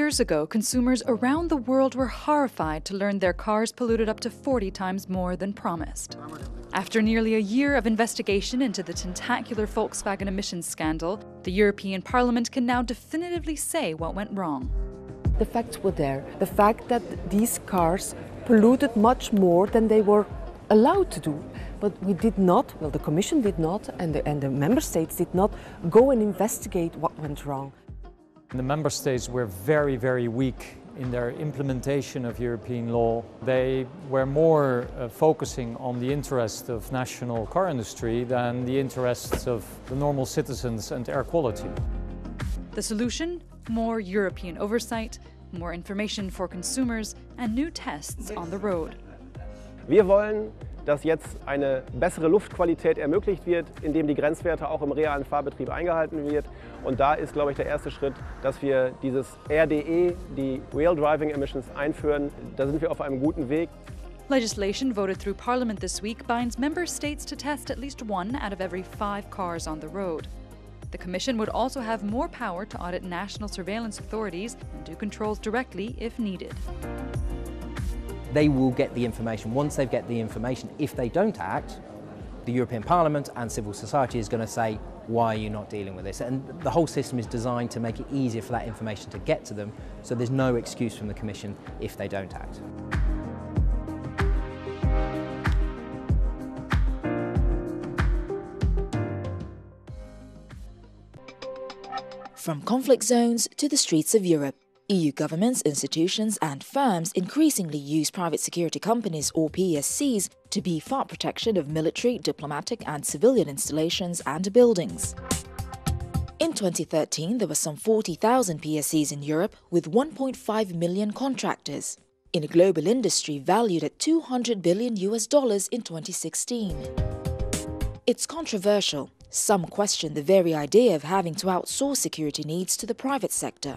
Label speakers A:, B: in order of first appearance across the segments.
A: years ago, consumers around the world were horrified to learn their cars polluted up to 40 times more than promised. After nearly a year of investigation into the tentacular Volkswagen emissions scandal, the European Parliament can now definitively say what went wrong.
B: The facts were there. The fact that these cars polluted much more than they were allowed to do. But we did not, well, the Commission did not, and the Member States did not go and investigate what went wrong.
C: The Member States were very, very weak in their implementation of European law. They were more focusing on the interest of national car industry than the interests of the normal citizens and air quality.
A: The solution? More European oversight, more information for consumers, and new tests on the road.
D: Wir wollen, dass jetzt eine bessere Luftqualität ermöglicht wird, indem die Grenzwerte auch im realen Fahrbetrieb eingehalten wird. Und da ist, glaube ich, der erste Schritt, dass wir dieses RDE, die Real Driving Emissions, einführen. Da sind wir auf einem guten Weg.
A: Legislation voted through Parliament this week binds member states to test at least 1 out of every 5 cars on the road. The Commission would also have more power to audit national surveillance authorities and do controls directly if needed.
E: They will get the information. Once they get the information, if they don't act, the European Parliament and civil society is going to say, why are you not dealing with this? And the whole system is designed to make it easier for that information to get to them, so there's no excuse from the Commission if they don't act.
F: From conflict zones to the streets of Europe, EU governments, institutions and firms increasingly use private security companies or PSCs to beef up protection of military, diplomatic and civilian installations and buildings. In 2013, there were some 40,000 PSCs in Europe with 1.5 million contractors, in a global industry valued at $200 billion in 2016. It's controversial. Some question the very idea of having to outsource security needs to the private sector.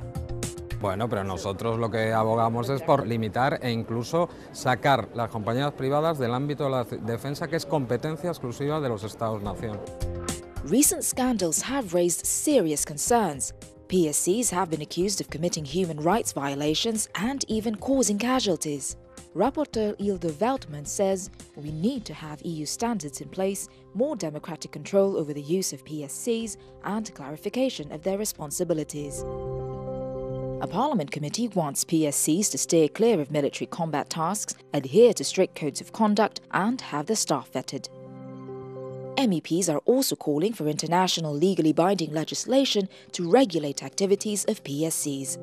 G: Bueno, pero nosotros lo que abogamos es por limitar e incluso sacar las compañías privadas del ámbito de la defensa, que es competencia exclusiva de los Estados-nación.
F: Recent scandals have raised serious concerns. PSCs have been accused of committing human rights violations and even causing casualties. Rapporteur Ilde Veltman says we need to have EU standards in place, more democratic control over the use of PSCs and clarification of their responsibilities. A Parliament committee wants PSCs to steer clear of military combat tasks, adhere to strict codes of conduct and have their staff vetted. MEPs are also calling for international legally binding legislation to regulate activities of PSCs.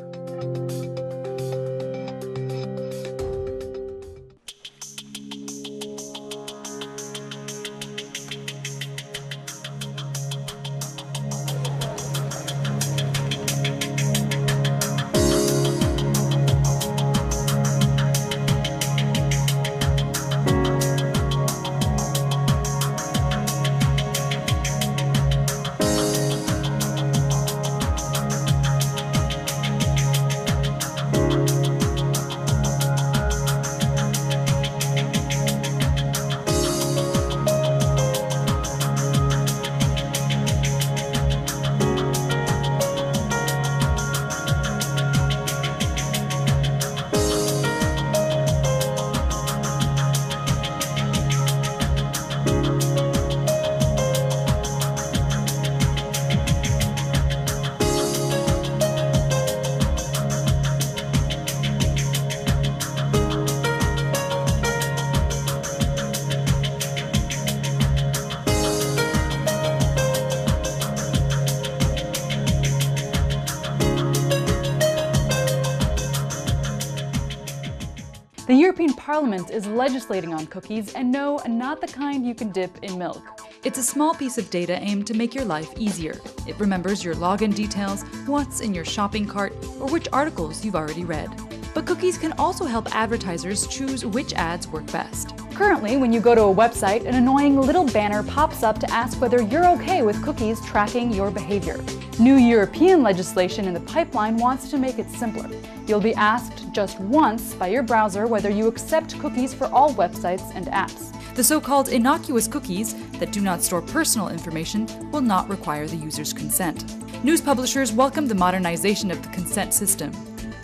A: The European Parliament is legislating on cookies, and no, not the kind you can dip in milk. It's a small piece of data aimed to make your life easier. It remembers your login details, what's in your shopping cart, or which articles you've already read. But cookies can also help advertisers choose which ads work best. Currently, when you go to a website, an annoying little banner pops up to ask whether you're okay with cookies tracking your behavior. New European legislation in the pipeline wants to make it simpler. You'll be asked just once by your browser whether you accept cookies for all websites and apps. The so-called innocuous cookies that do not store personal information will not require the user's consent. News publishers welcome the modernization of the consent system.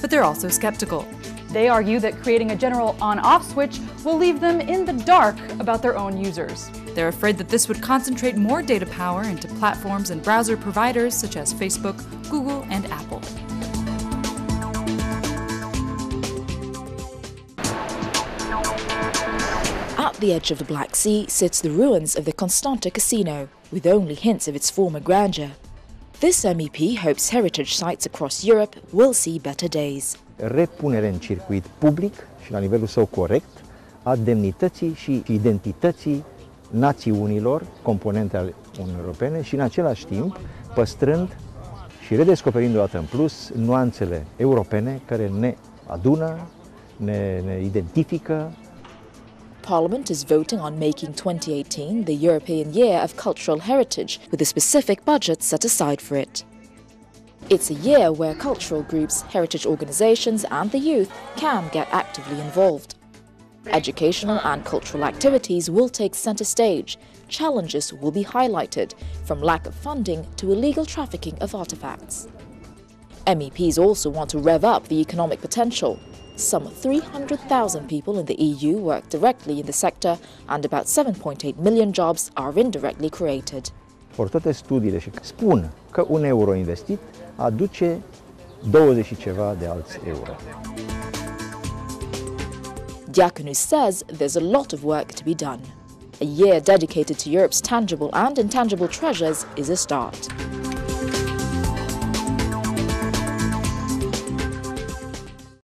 A: But they're also skeptical. They argue that creating a general on-off switch will leave them in the dark about their own users. They're afraid that this would concentrate more data power into platforms and browser providers such as Facebook, Google, and Apple.
F: At the edge of the Black Sea sits the ruins of the Constanta casino, with only hints of its former grandeur. This MEP hopes heritage sites across Europe will see better days.
H: Repunere în circuit public și la nivelul său corect a demnității și identității națiunilor, componente ale Uniunii Europene și în același timp păstrând și redescoperind o dată în plus nuanțele europene care ne adună, ne identifică.
F: Parliament is voting on making 2018 the European Year of Cultural Heritage, with a specific budget set aside for it. It's a year where cultural groups, heritage organizations and the youth can get actively involved. Educational and cultural activities will take center stage. Challenges will be highlighted, from lack of funding to illegal trafficking of artifacts. MEPs also want to rev up the economic potential. Some 300,000 people in the EU work directly in the sector, and about 7.8 million jobs are indirectly created.
H: Or toate studiile spun că un euro investit aduce 20 și ceva de alți euro.
F: Diaconou says there's a lot of work to be done. A year dedicated to Europe's tangible and intangible treasures is a start.